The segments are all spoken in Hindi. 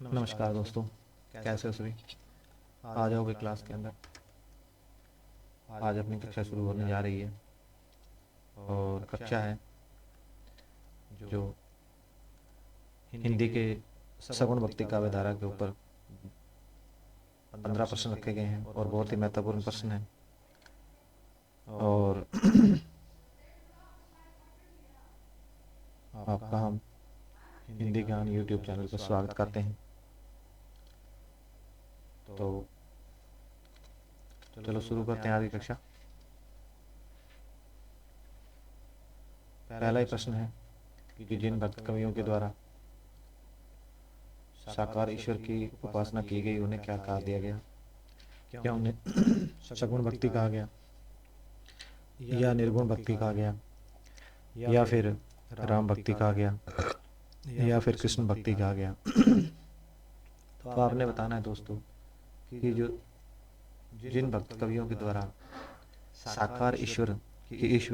नमस्कार दोस्तों, कैसे हो सभी। आ जाओगे क्लास के अंदर। आज अपनी कक्षा शुरू होने जा रही है और कक्षा है जो हिंदी के सगुण भक्ति काव्य धारा के ऊपर 15 प्रश्न रखे गए हैं और बहुत ही महत्वपूर्ण प्रश्न है। और आपका हम हिंदी ज्ञान यूट्यूब चैनल पर स्वागत करते हैं। तो चलो शुरू करते हैं आज की कक्षा। पहला ही प्रश्न है कि जिन भक्त कवियों के द्वारा साकार ईश्वर की उपासना की गई उन्हें क्या कहा दिया गया। क्या उन्हें सगुण भक्ति कहा गया या निर्गुण भक्ति कहा गया या फिर राम भक्ति कहा गया या फिर कृष्ण भक्ति कहा गया। तो आपने बताना है दोस्तों कि जो जिन भक्त कवियों के द्वारा साकार ईश्वर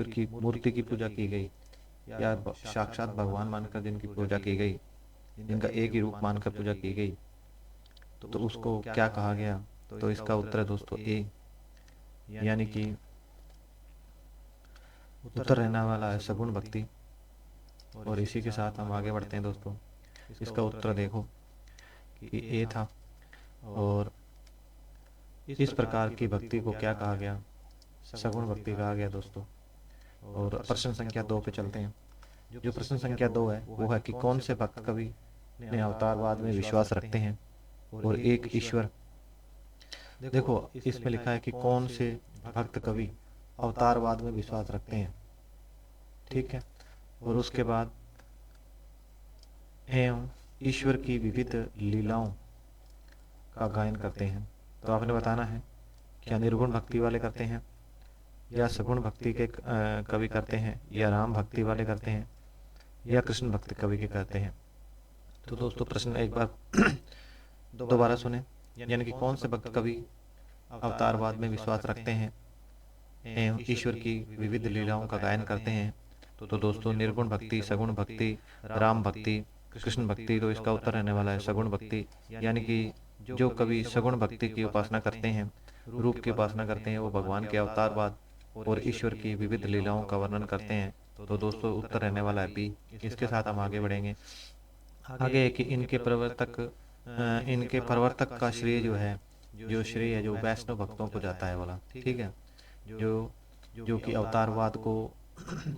की मूर्ति की पूजा की गई या साक्षात भगवान मानकर जिनकी पूजा की गई, जिनका एक ही रूप मानकर पूजा की गई, तो उसको क्या कहा गया। तो इसका उत्तर है दोस्तों ए, यानी कि उत्तर रहने वाला है सगुण भक्ति। और इसी के साथ हम आगे बढ़ते हैं दोस्तों। इसका उत्तर देखो कि ए था। और इस प्रकार की भक्ति को क्या कहा गया, सगुण भक्ति कहा गया दोस्तों। और प्रश्न संख्या 2 पे चलते हैं। जो प्रश्न संख्या 2 है वो है कि कौन से भक्त कवि ने अवतारवाद में विश्वास रखते हैं और एक ईश्वर। देखो इसमें लिखा है कि कौन से भक्त कवि अवतारवाद में विश्वास रखते हैं, ठीक है। और उसके बाद एवं ईश्वर की विविध लीलाओं का गायन करते हैं। तो आपने बताना है क्या निर्गुण भक्ति वाले करते हैं या सगुण भक्ति के कवि करते हैं या राम भक्ति वाले करते हैं या कृष्ण भक्ति कवि के करते हैं। तो दोस्तों प्रश्न एक बार दोबारा सुने, यानी कि कौन से भक्त कवि अवतारवाद में विश्वास रखते हैं एवं ईश्वर की विविध लीलाओं का गायन करते हैं। तो दोस्तों निर्गुण भक्ति, सगुण भक्ति, राम भक्ति, कृष्ण भक्ति। तो इसका उत्तर रहने वाला है सगुण भक्ति, यानी कि जो कवि सगुण भक्ति की उपासना करते हैं, रूप की उपासना करते हैं, वो भगवान के अवतारवाद और ईश्वर की विविध लीलाओं का वर्णन करते हैं। तो दोस्तों उत्तर रहने वाला है बी। इसके साथ हम आगे बढ़ेंगे। आगे है कि इनके प्रवर्तक का श्रेय जो श्रेय है जो वैष्णव भक्तों को जाता है वाला, ठीक है। जो कि अवतारवाद को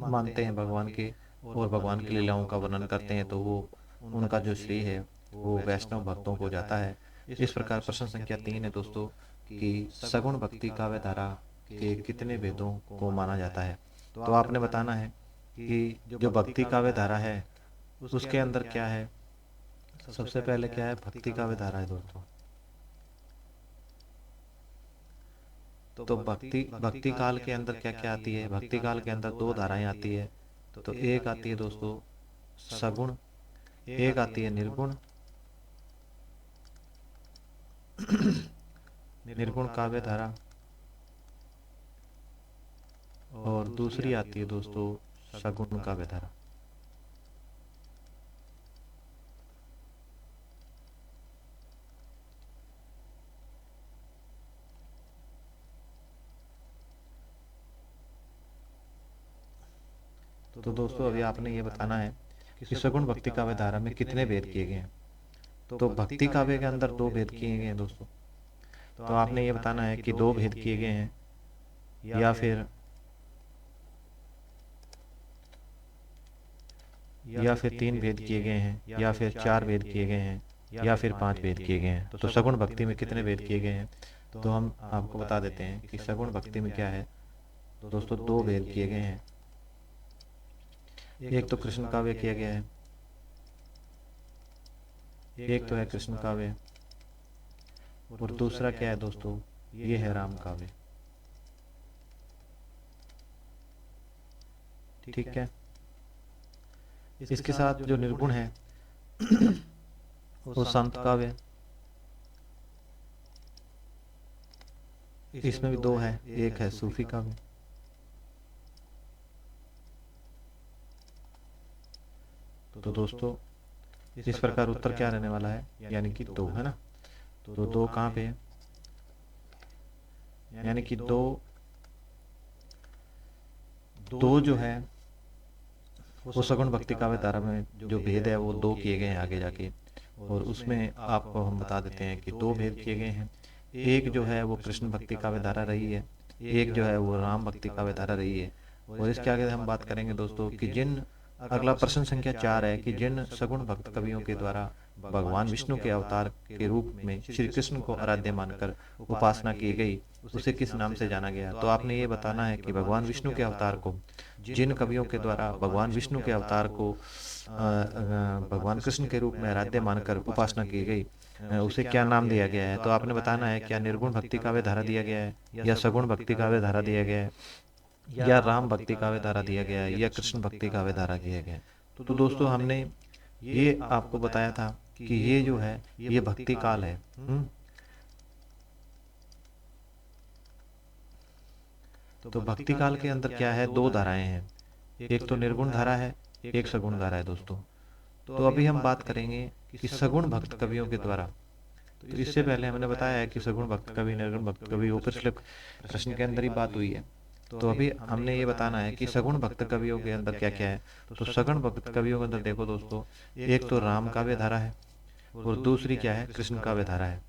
मानते हैं भगवान के और भगवान की लीलाओं का वर्णन करते हैं, तो वो उनका जो श्रेय है वो वैष्णव भक्तों को जाता है। इस प्रकार प्रश्न संख्या 3 है दोस्तों कि सगुण भक्ति काव्य धारा के कितने वेदों को माना जाता है। तो आपने बताना है कि जो भक्ति काव्य धारा है उसके अंदर क्या है। सबसे पहले क्या है, भक्ति काव्य धारा है दोस्तों। तो भक्ति काल के अंदर क्या क्या आती है। भक्ति काल के अंदर 2 धाराएं आती है। तो एक आती है दोस्तों सगुण, एक आती है निर्गुण। निर्गुण काव्य धारा और दूसरी आती है दोस्तों सगुण काव्य धारा। तो दोस्तों अभी आपने ये बताना है कि सगुण भक्ति काव्य धारा में कितने भेद किए गए हैं। तो भक्ति काव्य के अंदर 2 भेद किए गए हैं दोस्तों। तो आपने ये बताना है कि 2 भेद किए गए हैं या फिर 3 भेद किए गए हैं या फिर 4 भेद किए गए हैं या फिर 5 भेद किए गए हैं। तो सगुण भक्ति में कितने भेद किए गए हैं, तो हम आपको बता देते हैं कि सगुण भक्ति में क्या है दोस्तों, 2 भेद किए गए हैं। एक तो कृष्ण काव्य किया गया है, एक तो है कृष्ण काव्य और दूसरा क्या है दोस्तों, ये है राम काव्य, ठीक है। इसके साथ जो निर्गुण है वो संत काव्य, इसमें भी 2 है, एक है सूफी काव्य। तो दोस्तों इस प्रकार उत्तर क्या रहने वाला है, यानी कि 2, है ना। तो 2 कहाँ पे है, यानी कि 2 जो है वो सगुण भक्ति काव्य धारा में जो भेद है वो 2 किए गए हैं आगे जाके, और उसमें आपको हम बता देते हैं कि 2 भेद किए गए हैं। एक जो है वो कृष्ण भक्ति काव्य धारा रही है, एक जो है वो राम भक्ति काव्य धारा रही है। और इसके आगे हम बात करेंगे दोस्तों कि जिन, अगला प्रश्न संख्या 4 है कि जिन सगुण भक्त कवियों के द्वारा भगवान विष्णु के अवतार के रूप में श्री कृष्ण को आराध्य मानकर उपासना की गई, उसे किस नाम से जाना गया। तो आपने ये बताना है कि भगवान विष्णु के अवतार को, जिन कवियों के द्वारा भगवान विष्णु के अवतार को भगवान कृष्ण के रूप में आराध्य मानकर उपासना की गई, उसे क्या नाम दिया गया है। तो आपने बताना है क्या निर्गुण भक्ति काव्य धारा दिया गया है, या सगुण भक्ति काव्य धारा दिया गया है, या राम भक्ति काव्य धारा दिया गया है, या कृष्ण भक्ति काव्य धारा दिया गया है। तो दोस्तों हमने ये आपको बताया था कि ये जो है ये भक्ति काल है। तो भक्ति काल के अंदर क्या है, 2 धाराएं हैं, एक तो निर्गुण धारा है, एक सगुण धारा है दोस्तों। तो अभी हम बात करेंगे कि सगुण भक्त कवियों के द्वारा। तो इससे पहले हमने बताया है कि सगुण भक्त कवि, निर्गुण भक्त कवि, वो पिछले प्रश्न के अंदर ही बात हुई है। तो अभी हमने ये बताना है कि सगुण भक्त कवियों के अंदर क्या क्या है। तो सगुण भक्त कवियों के अंदर देखो दोस्तों, एक तो राम काव्य धारा है और दूसरी क्या है, कृष्ण काव्य धारा है।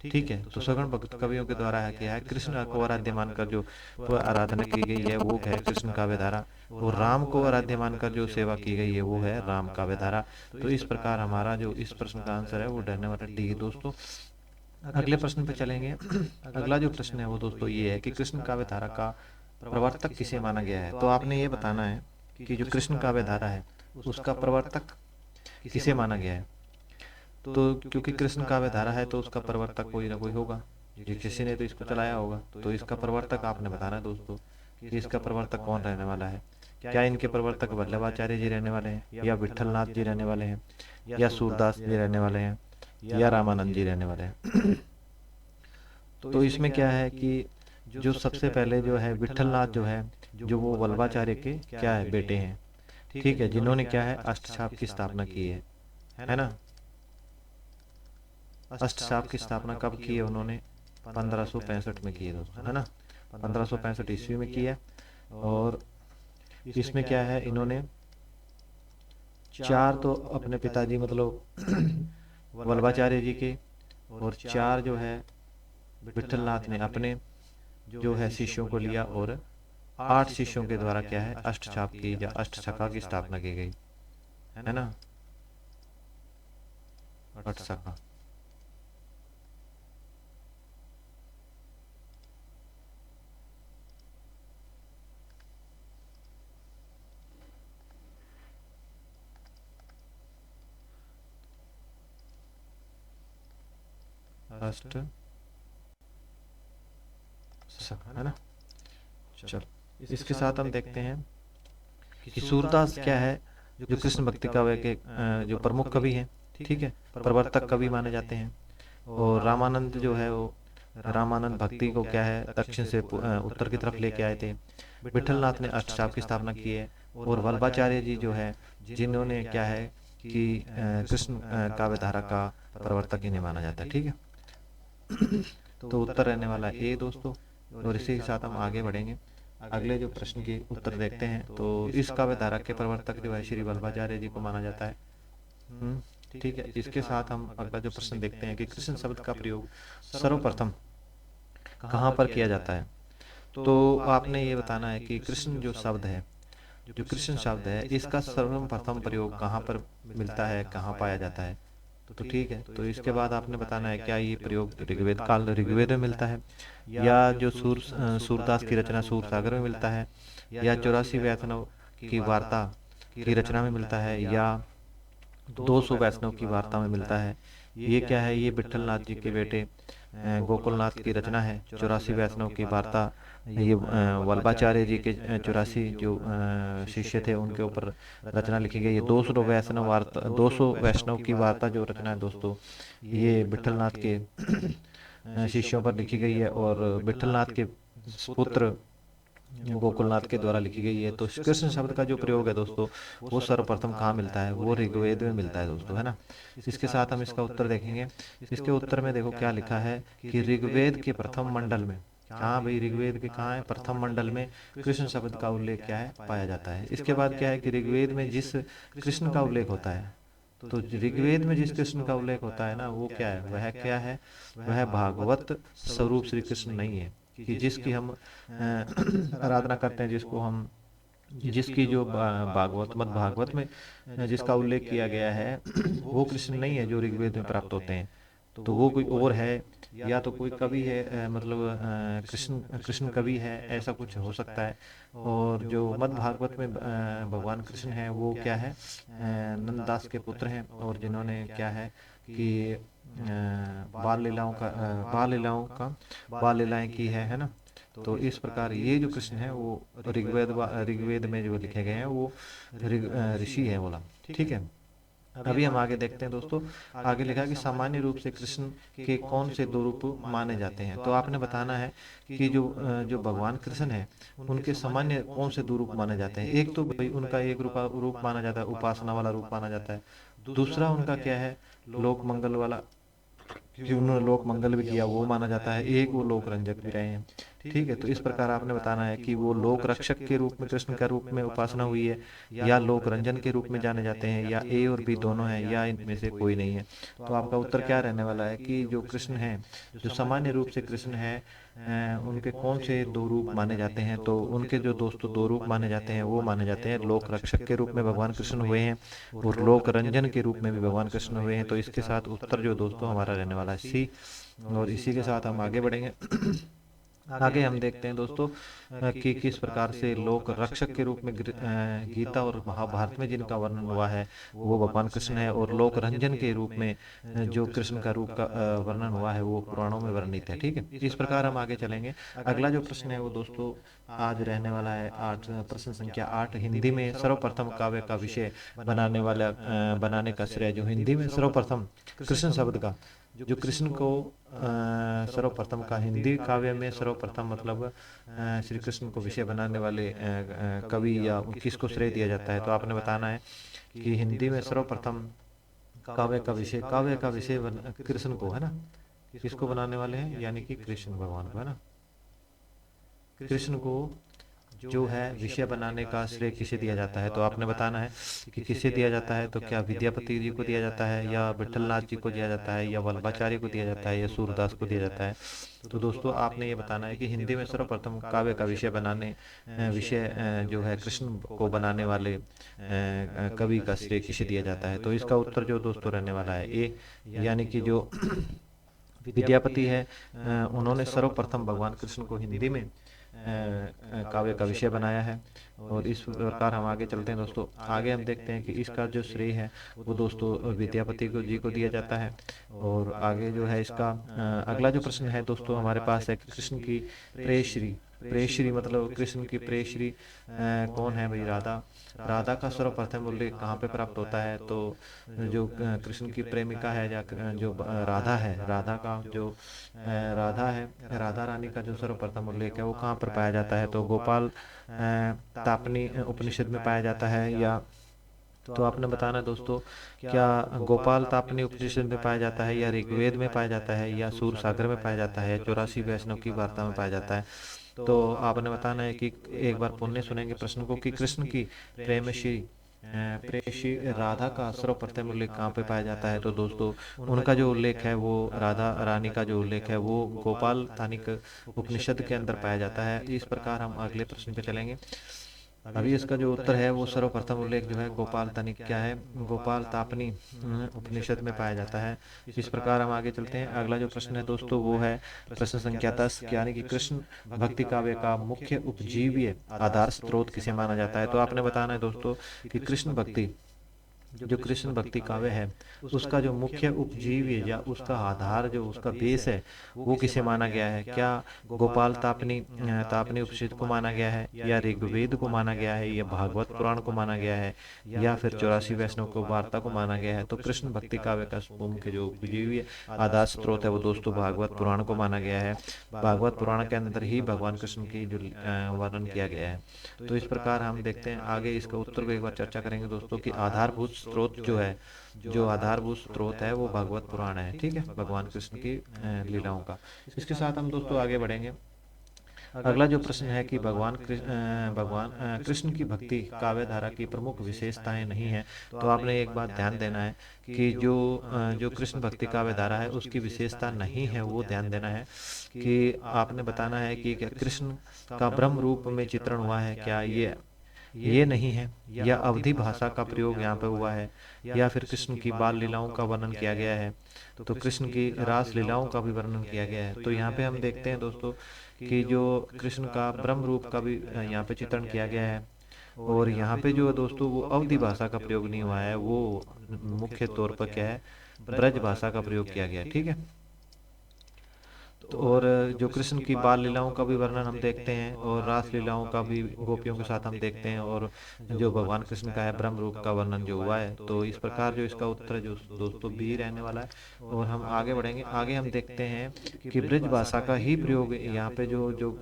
ठीक है, तो सगुण भक्त कवियों के द्वारा है क्या है, कृष्ण को आराध्य मानकर जो आराधना की गई है वो है कृष्ण काव्य धारा, और राम को आराध्य मानकर जो सेवा की गई है वो है राम काव्य धारा। तो इस प्रकार हमारा जो इस प्रश्न का आंसर है वो रहने वाला डी है दोस्तों। अगले प्रश्न पे चलेंगे। अगला जो प्रश्न है वो दोस्तों ये है कि कृष्ण काव्य धारा का प्रवर्तक किसे माना गया है। तो आपने ये बताना है कि जो कृष्ण काव्य धारा है उसका प्रवर्तक किसे माना गया है। तो क्योंकि कृष्ण काव्य धारा है तो उसका प्रवर्तक कोई ना कोई होगा, जो किसी ने तो इसको चलाया होगा। तो इसका प्रवर्तक आपने बताना है दोस्तों कि इसका प्रवर्तक कौन रहने वाला है। क्या इनके प्रवर्तक वल्लभाचार्य जी रहने वाले हैं, या विठलनाथ जी रहने वाले हैं, या सूरदास जी रहने वाले हैं, या रामानंद जी रहने वाले हैं। तो इसमें क्या है कि जो सबसे पहले जो है विठलनाथ जो है, जो वो वल्लभाचार्य के क्या है, बेटे हैं। ठीक है, जिन्होंने क्या है अष्टछाप की स्थापना की है ना। अष्टछाप की स्थापना कब की है उन्होंने, 1565 में की है दोस्तों, है ना। 1565 ईस्वी में की है। और इसमें क्या है, इन्होंने 4 तो अपने पिताजी मतलब वल्लभाचार्य जी के, और 4 जो है विठलनाथ ने अपने जो है शिष्यों को लिया, और 8 शिष्यों के द्वारा क्या है अष्टछाप की या अष्टशाखा की स्थापना की गई, है ना। अष्टशाखा। अष्ट शाखा, है ना। चलो इसके साथ हम देखते हैं कि सूरदास क्या है, जो कृष्ण भक्ति काव्य के जो प्रमुख कवि हैं, ठीक है, प्रवर्तक कवि माने जाते हैं। और रामानंद जो है वो रामानंद भक्ति को क्या है दक्षिण से उत्तर की तरफ लेके आए थे। विठलनाथ ने अष्टचाप की स्थापना की है। और वल्लभाचार्य जी जो है जिन्होंने क्या है कि कृष्ण काव्य धारा का प्रवर्तक इन्हें माना जाता है, ठीक है। तो उत्तर रहने वाला है ए दोस्तों। और इसी के साथ हम आगे बढ़ेंगे, अगले जो प्रश्न के उत्तर देखते हैं। तो इस काव्य धारा के प्रवर्तक जो है श्री वल्लभाचार्य जी को माना जाता है। ठीक है, इसके साथ हम अगला जो प्रश्न देखते हैं कि कृष्ण शब्द का प्रयोग सर्वप्रथम कहाँ पर किया जाता है। तो आपने ये बताना है कि कृष्ण जो शब्द है, जो कृष्ण शब्द है, इसका सर्वप्रथम प्रयोग कहाँ पर मिलता है, कहाँ पाया जाता है। तो ठीक है, तो इसके बाद आपने बताना है क्या ये प्रयोग ऋग्वेद काल ऋग्वेद में मिलता है, या जो सूरदास की रचना सूर सागर में मिलता है, या 84 वैष्णव की वार्ता की रचना में मिलता है, या 200 वैष्णव की वार्ता में मिलता है। ये क्या है, ये विठलनाथ जी के बेटे गोकुलनाथ की रचना है 84 वैष्णव की वार्ता। ये वल्लभाचार्य जी के 84 जो शिष्य थे उनके ऊपर रचना लिखी गई है। 200 वैष्णव वार्ता, 200 वैष्णव की वार्ता जो रचना है दोस्तों, ये विठलनाथ के शिष्यों पर लिखी गई है। और विठलनाथ के पुत्र गोकुलनाथ के द्वारा लिखी गई है। तो कृष्ण शब्द का जो प्रयोग है दोस्तों, वो सर्वप्रथम कहाँ मिलता है, वो ऋग्वेद में मिलता है दोस्तों, है ना। इसके साथ हम इसका उत्तर देखेंगे। इसके उत्तर में देखो क्या लिखा है कि ऋग्वेद के प्रथम मंडल में, कहाँ भाई, ऋग्वेद के कहाँ है, प्रथम मंडल में कृष्ण शब्द का उल्लेख क्या है, पाया जाता है। इसके बाद क्या है कि ऋग्वेद में जिस कृष्ण का उल्लेख होता है, तो ऋग्वेद में जिस कृष्ण का उल्लेख होता है ना, वो क्या है, वह क्या है, वह भागवत स्वरूप श्री कृष्ण नहीं है, कि जिसकी हम आराधना करते हैं, जिसको हम, जिसकी जो भागवत मत भागवत में जिसका उल्लेख किया गया है वो कृष्ण नहीं है जो ऋग्वेद में प्राप्त होते हैं। तो वो कोई और है, या तो कोई कवि है, मतलब कृष्ण कृष्ण कवि है, ऐसा कुछ हो सकता है। और जो मद् भागवत में भगवान कृष्ण है वो क्या है, नंददास के पुत्र हैं, और जिन्होंने क्या है कि बाल लीलाएं की है ना। तो इस प्रकार ये जो कृष्ण है वो ऋग्वेद में जो लिखे गए हैं वो ऋषि है बोला, ठीक है। अभी हम आगे देखते हैं दोस्तों। आगे लिखा है कि सामान्य रूप से कृष्ण के कौन से दो रूप माने जाते हैं। तो आपने बताना है कि जो भगवान कृष्ण है उनके सामान्य कौन से दो रूप माने जाते हैं। एक तो भाई उनका एक रूप माना जाता है, उपासना वाला रूप माना जाता है। दूसरा उनका क्या है, लोक मंगल वाला, कि उन्होंने लोक मंगल भी किया, वो माना जाता है। एक वो लोक रंजक भी रहे हैं, ठीक है। तो इस प्रकार आपने बताना है कि वो लोक रक्षक के रूप में कृष्ण का रूप में उपासना हुई है, या लोक रंजन के रूप में जाने जाते हैं, या ए और बी दोनों है, या इनमें से कोई नहीं है। तो आपका उत्तर क्या रहने वाला है कि जो कृष्ण है, जो सामान्य रूप से कृष्ण है, उनके कौन से दो रूप माने जाते हैं। तो उनके जो दोस्तों दो रूप माने जाते हैं वो माने जाते हैं, लोक रक्षक के रूप में भगवान कृष्ण हुए हैं, और लोक रंजन के रूप में भी भगवान कृष्ण हुए हैं। तो इसके साथ उत्तर जो दोस्तों हमारा रहने वाला है सी। और इसी के साथ हम आगे बढ़ेंगे। आगे हम देखते हैं दोस्तों कि किस प्रकार से लोक रक्षक के रूप में गीता और महाभारत में जिनका वर्णन हुआ है वो भगवान कृष्ण है, और लोक रंजन के रूप में जो कृष्ण का रूप का वर्णन हुआ है वो पुराणों में वर्णित है, ठीक है। इस प्रकार हम आगे चलेंगे। अगला जो प्रश्न है वो दोस्तों आज रहने वाला है प्रश्न संख्या 8। हिंदी में सर्वप्रथम काव्य का विषय बनाने का श्रेय, जो हिंदी में सर्वप्रथम कृष्ण शब्द का, जो कृष्ण को सर्वप्रथम का हिंदी काव्य में सर्वप्रथम मतलब श्री कृष्ण को विषय बनाने वाले कवि या किसको श्रेय दिया जाता है। तो आपने बताना है कि हिंदी में सर्वप्रथम काव्य का विषय कृष्ण को, है ना, किसको बनाने वाले हैं, यानी कि कृष्ण भगवान को, है ना। कृष्ण को जो है विषय बनाने का श्रेय किसे दिया जाता है। तो आपने बताना है कि किसे दिया जाता है। तो क्या विद्यापति जी को दिया जाता है, या विठलनाथ जी को दिया जाता है, या वल्लभाचार्य को दिया जाता है, या सूरदास को दिया जाता है। तो दोस्तों आपने ये बताना है कि हिंदी में सर्वप्रथम काव्य का विषय जो है कृष्ण को बनाने वाले कवि का श्रेय किसे दिया जाता है। तो इसका उत्तर जो दोस्तों रहने वाला है ए, यानी कि जो विद्यापति है उन्होंने सर्वप्रथम भगवान कृष्ण को हिंदी में काव्य का विषय बनाया है। और इस प्रकार हम आगे चलते हैं दोस्तों। आगे हम देखते हैं कि इसका जो श्रेय है वो दोस्तों विद्यापति जी को दिया जाता है। और आगे जो है इसका अगला जो प्रश्न है दोस्तों हमारे पास है कि कृष्ण की प्रेयश्री, प्रेयश्री मतलब कृष्ण की प्रेयश्री कौन है भाई, राधा का सर्वप्रथम उल्लेख कहाँ पे प्राप्त होता है। तो जो कृष्ण की प्रेमिका है, या जो राधा है, राधा रानी का जो सर्वप्रथम उल्लेख है वो कहाँ पर पाया जाता है। तो गोपाल तापनी उपनिषद में पाया जाता है, या तो आपने बताना है दोस्तों क्या गोपाल तापनी उपनिषद में पाया जाता है, या ऋग्वेद में पाया जाता है, या सूर सागर में पाया जाता है, या 84 वैष्णव की वार्ता में पाया जाता है। तो आपने बताना है कि एक बार पुण्य सुनेंगे प्रश्न को कि कृष्ण की प्रेयसी राधा का सर्वप्रथम उल्लेख कहाँ पे पाया जाता है। तो दोस्तों उनका जो उल्लेख है वो राधा रानी का जो उल्लेख है वो गोपाल तानिक उपनिषद के अंदर पाया जाता है। इस प्रकार हम अगले प्रश्न पे चलेंगे। अभी इसका जो उत्तर है वो सर्वप्रथम उल्लेख जो है गोपाल तनिक क्या है, गोपाल तापनी उपनिषद में पाया जाता है। इस प्रकार हम आगे चलते हैं। अगला जो प्रश्न है दोस्तों वो है प्रश्न संख्या 10, यानी कि कृष्ण भक्ति काव्य का मुख्य उपजीव्य आधार स्रोत किसे माना जाता है। तो आपने बताना है दोस्तों कि कृष्ण भक्ति जो कृष्ण भक्ति काव्य है उसका जो मुख्य उपजीव्य या उसका आधार जो उसका बेस है वो किसे माना गया है? क्या गोपाल तापनी उपनिषद को माना गया है, या ऋग्वेद को माना गया है, या भागवत पुराण को माना गया है, या फिर 84 वैष्णव को वार्ता को माना गया है? तो कृष्ण भक्ति काव्य का मुख्य जो उपजीव्य आधार स्रोत है वो दोस्तों भागवत पुराण को माना गया है। भागवत पुराण के अंदर ही भगवान कृष्ण की जो वर्णन किया गया है। तो इस प्रकार हम देखते हैं आगे इसका उत्तर को एक बार चर्चा करेंगे दोस्तों कि आधारभूत स्रोत जो है, जो आधारभूत स्रोत है वो भागवत पुराण है। ठीक है, भगवान कृष्ण की लीलाओं का। इसके साथ हम दोस्तों आगे बढ़ेंगे। अगला जो प्रश्न है कि भगवान कृष्ण की भक्ति काव्य धारा की प्रमुख विशेषताएं नहीं है। तो आपने एक बात ध्यान देना है कि जो कृष्ण भक्ति काव्य धारा है उसकी विशेषता नहीं है, वो ध्यान देना है कि आपने बताना है कि क्या कृष्ण का ब्रह्म रूप में चित्रण हुआ है, क्या ये नहीं है, या अवधि भाषा का प्रयोग यहाँ पे हुआ है, या फिर कृष्ण की बाल लीलाओं का वर्णन किया गया है, तो कृष्ण की रास लीलाओं का भी वर्णन किया गया है। तो यहाँ पे हम देखते हैं दोस्तों कि जो कृष्ण का ब्रह्म रूप का भी यहाँ पे चित्रण किया गया है, और यहाँ पे जो दोस्तों वो अवधि भाषा का प्रयोग नहीं हुआ है, वो मुख्य तौर पर क्या है, ब्रज भाषा का प्रयोग किया गया है। ठीक है, तो और जो कृष्ण की बाल लीलाओं का भी वर्णन हम देखते हैं, और रास लीलाओं का भी गोपियों के साथ हम देखते हैं, और जो भगवान कृष्ण का है ब्रह्म रूप का वर्णन जो हुआ है। तो इस प्रकार जो इसका उत्तर जो दोस्तों बी रहने वाला है। और हम आगे बढ़ेंगे, आगे हम देखते हैं कि ब्रज भाषा का ही प्रयोग यहाँ पे जो जो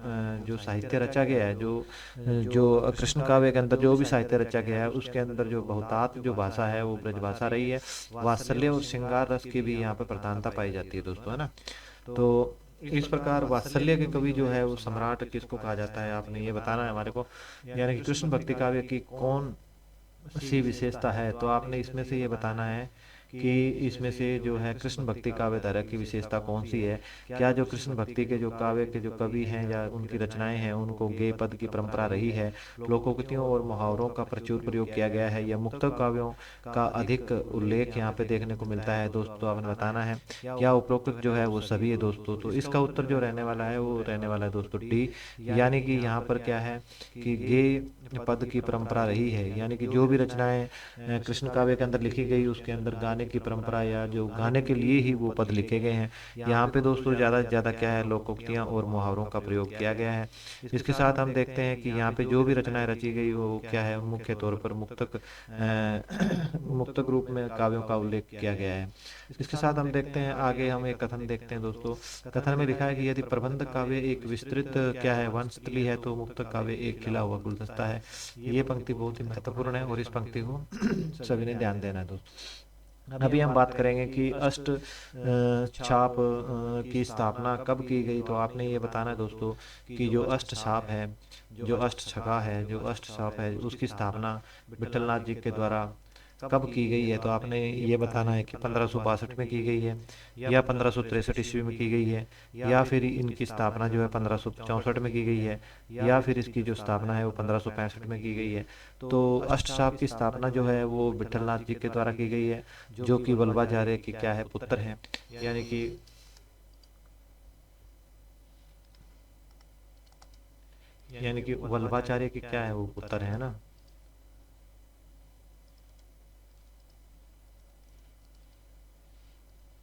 जो साहित्य रचा गया है, जो जो कृष्ण काव्य के अंदर जो भी साहित्य रचा गया है उसके अंदर जो बहुतात जो भाषा है वो ब्रज भाषा रही है। वात्सल्य और श्रृंगार रस की भी यहाँ पे प्रधानता पाई जाती है दोस्तों, है ना। तो इस प्रकार वात्सल्य के कवि जो है वो सम्राट किसको कहा जाता है, आपने ये बताना है हमारे को। यानी कि कृष्ण भक्ति काव्य की कौन सी विशेषता है, तो आपने इसमें से ये बताना है कि इसमें से जो है कृष्ण भक्ति काव्य धारा की विशेषता कौन सी है। क्या जो कृष्ण भक्ति के जो काव्य के जो कवि हैं या उनकी रचनाएं हैं उनको गेय पद की परंपरा रही है, लोकोक्तियों और मुहावरों का प्रचुर प्रयोग किया गया है, या मुक्तक काव्यों का अधिक उल्लेख यहाँ पे देखने को मिलता है दोस्तों, आपने बताना है। क्या उपरोक्त जो है वो सभी है दोस्तों। तो इसका उत्तर जो रहने वाला है वो रहने वाला है दोस्तों डी, यानी कि यहाँ पर क्या है कि गेय पद की परंपरा रही है, यानी कि जो भी रचनाएं कृष्ण काव्य के अंदर लिखी गई उसके अंदर गाने की परंपरा या जो गाने के लिए ही वो पद लिखे गए हैं। यहाँ पे दोस्तों ज़्यादा से ज़्यादा क्या है, लोकोक्तियाँ और मुहावरों का प्रयोग किया गया है। इसके साथ हम देखते हैं कि यहाँ पे जो भी रचनाएं रची गई वो क्या है, मुख्य तौर पर मुक्तक रूप में काव्यों का उल्लेख किया गया है। इसके साथ हम देखते हैं आगे, हम एक कथन देखते हैं दोस्तों। कथन में लिखा है कि यदि प्रबंध काव्य एक विस्तृत क्या है वंशस्थली है, तो मुक्तक काव्य एक खिला हुआ गुलदस्ता है। ये पंक्ति बहुत ही महत्वपूर्ण है और इस पंक्ति को सभी ने ध्यान देना है दोस्तों। अभी हम बात करेंगे कि अष्ट छाप की स्थापना कब की गई। तो आपने ये बताना है दोस्तों कि जो अष्ट छाप है, जो अष्ट छका है, जो अष्ट छाप है उसकी स्थापना विठलनाथ जी के द्वारा कब की गई है। तो आपने ये बताना है कि 1562 में की गई है, या 1563 ईस्वी में की गई है, या फिर इनकी स्थापना जो है 1564 में की गई है, या फिर इसकी जो स्थापना है वो 1565 में की गई है। तो अष्टसाप की स्थापना जो है वो विठलनाथ जी के द्वारा की गई है, जो कि वल्लभाचार्य की क्या है, पुत्र हैं। यानी कि वल्लभाचार्य की क्या है, वो पुत्र है ना।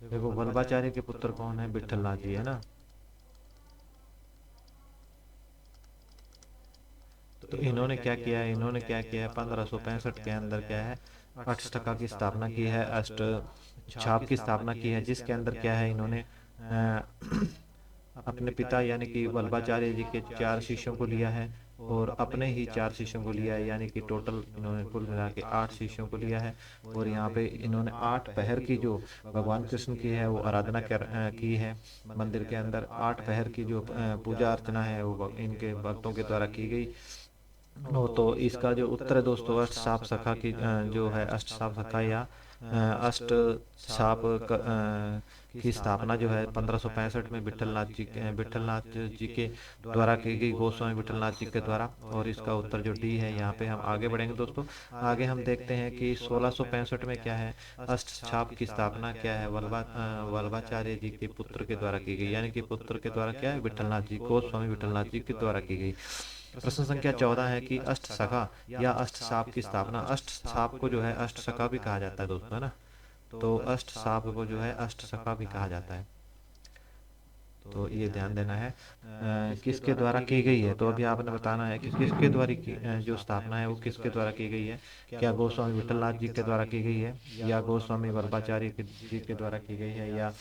देखो वल्लभाचार्य के पुत्र कौन है, विठलनाथ जी, है ना। तो इन्होंने क्या किया है, इन्होंने क्या किया है, 1565 के अंदर क्या है, अष्टका की स्थापना की है, अष्ट छाप की स्थापना की है, जिसके अंदर क्या है, इन्होंने अपने पिता यानी कि वल्लभाचार्य जी के 4 शिष्यों को लिया है, और अपने ही 4 शिष्यों को लिया है, यानी कि टोटल इन्होंने कुल मिला के 8 शिष्यों को लिया है। और यहाँ पे इन्होंने 8 पहर की जो भगवान कृष्ण की है वो आराधना की है। मंदिर के अंदर 8 पहर की जो पूजा अर्चना है वो इनके भक्तों के द्वारा की गई। तो इसका जो उत्तर है दोस्तों, अष्ट साप सखा की जो है अष्ट साप सखा या अष्ट साप की स्थापना जो है 1565 में विठलनाथ जी के द्वारा की गई, गोस्वामी विठलनाथ जी के द्वारा। और इसका उत्तर जो डी है। यहाँ पे हम आगे बढ़ेंगे दोस्तों। आगे हम देखते हैं कि 1665 में क्या है, अष्ट छाप की स्थापना क्या है, वल्लभाचार्य जी के पुत्र के द्वारा की गई, यानी कि पुत्र के द्वारा क्या है, विठलनाथ जी, गोस्वामी विठलनाथ जी के द्वारा की गई। प्रश्न संख्या 14 है कि अष्ट सखा या अष्ट साप की स्थापना। अष्ट साप को जो है अष्ट सखा भी कहा जाता है दोस्तों, है ना। तो अष्ट साप को जो है अष्ट सखा भी कहा जाता है, तो ये ध्यान देना है। किसके द्वारा की गई है, तो अभी आपने बताना है कि किसके द्वारा की जो स्थापना है वो किसके द्वारा की गई है। क्या गोस्वामी विठलनाथ जी के द्वारा की गई है, या गोस्वामी वल्लभाचार्य जी के द्वारा की गई है, या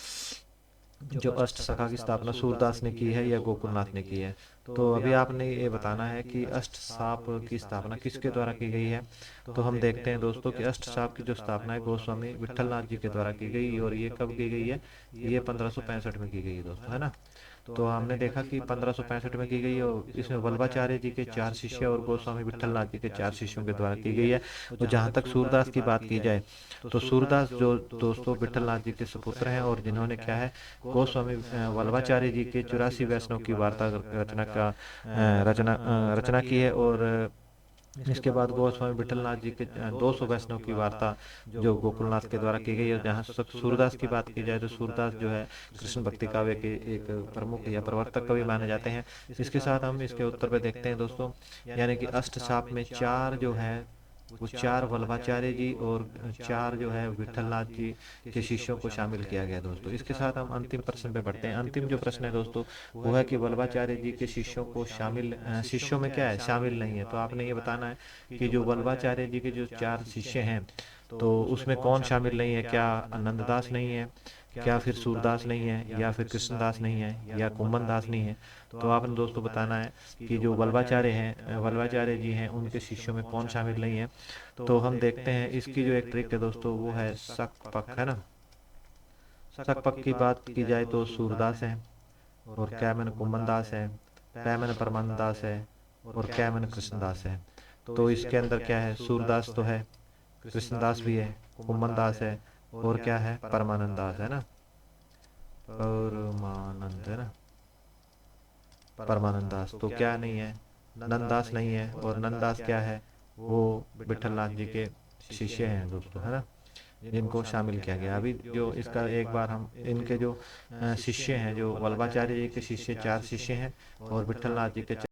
जो अष्ट सखा की स्थापना सूरदास ने की है या गोकुलनाथ ने की है। तो अभी आपने ये बताना है कि अष्ट साप की स्थापना किसके द्वारा की गई है। तो हम देखते हैं दोस्तों कि अष्ट साप की जो स्थापना है गोस्वामी विठलनाथ जी के द्वारा की गई, और ये कब की गई है, ये 1565 में की गई है दोस्तों, है ना। तो हमने देखा कि 1565 में की गई है, और इसमें वल्लभाचार्य जी के 4 शिष्य और गोस्वामी विठलनाथ जी के 4 शिष्यों के द्वारा की गई है। और जहाँ तक सूरदास की बात की जाए, तो सूरदास जो दोस्तों विठलनाथ जी के सुपुत्र हैं, और जिन्होंने क्या है गोस्वामी वल्लभाचार्य जी के 84 वैष्णव की वार्ता रचना की है। और इसके बाद गोस्वामी विठलनाथ जी के 200 वैष्णव की वार्ता जो गोकुलनाथ के द्वारा की गई है। जहाँ तक सूरदास की बात की जाए, तो सूरदास जो है कृष्ण भक्ति काव्य के एक प्रमुख या प्रवर्तक कवि माने जाते हैं। इसके साथ हम इसके उत्तर पे देखते हैं दोस्तों, यानी कि अष्ट साप में 4 जो है वो 4 वल्लभाचार्य जी और 4 जो है विठलनाथ जी के शिष्यों को शामिल किया गया दोस्तों। इसके साथ हम अंतिम प्रश्न पे बढ़ते हैं। अंतिम जो प्रश्न है दोस्तों वो है कि वल्लभाचार्य जी के शिष्यों को शामिल शिष्यों में क्या है, शामिल नहीं है। तो आपने ये बताना है कि जो वल्लभाचार्य जी के जो 4 शिष्य हैं, तो उसमें कौन शामिल नहीं है। क्या नंददास नहीं है, क्या फिर सूरदास नहीं है, या फिर कृष्णदास नहीं है, या कुम्मन दास नहीं है। तो आपने दोस्तों बताना है कि जो वल्लभाचार्य हैं, वल्लभाचार्य जी हैं, उनके शिष्यों में कौन शामिल नहीं है। तो हम देखते हैं इसकी जो एक ट्रिक है दोस्तों वो है शक पक, है ना। शक पक की बात की जाए तो सूरदास है, और कैमन कुम्मन दास है, पैमन परमानंद दास है, और कैमन कृष्णदास है। तो इसके अंदर क्या है, सूरदास तो है, कृष्णदास भी है, कुम्मन दास है, और क्या है, परमानंद दास है ना। परमानंद है ना, परमानंद दास तो क्या नहीं है, नंददास नहीं है। और नंददास क्या है, वो विठलनाथ जी के शिष्य हैं दोस्तों, है ना, जिनको शामिल किया गया। अभी जो इसका एक बार हम इनके जो शिष्य हैं, जो वल्लभाचार्य जी के शिष्य 4 शिष्य हैं, और विठलनाथ जी के